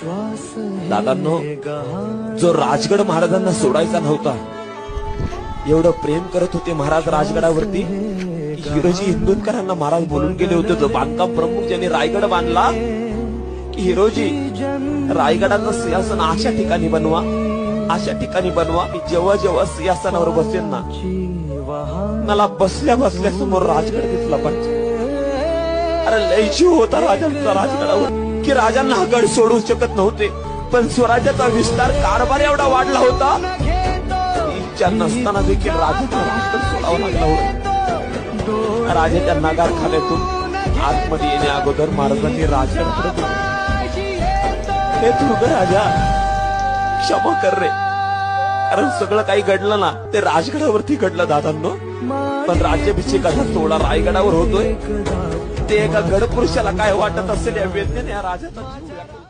दादांनो, जो राजगड महाराजांना सोडायचा नव्हता, एवढं प्रेम करत होते महाराज राजगडावरती, हिरोजी इंदुरकरांना महाराज बोलून गेले होते, जो बांधकाम प्रमुख ज्यांनी रायगड बांधला, की हिरोजी रायगडाचं सिंहासन अशा ठिकाणी बनवा, अशा ठिकाणी बनवा की जेव्हा जेव्हा सिंहासनावर बसेल ना, मला बसल्या बसल्या समोर राजगड दिसला पाहिजे. अरे लय जीव होता राजांचा राजगडावर, की राजांना हा गड सोडू शकत नव्हते, पण स्वराज्याचा विस्तार कारभार एवढा वाढला होता, इच्छा नसताना देखील राजाचा राजगड सोडावा लागला होता. राजाच्या नगारखान्यातून आतमध्ये येण्या अगोदर महाराजांनी राजगड परत हे तू ग राजा, क्षमा कर रे, कारण सगळं काही घडलं ना ते राजगडावरती घडलं दादांनो. पण राज्याभिषेकाचा सोहळा रायगडावर होतोय, ते एका गडपुरुषाला काय वाटत असेल या वेदनेने या राजाचा जीव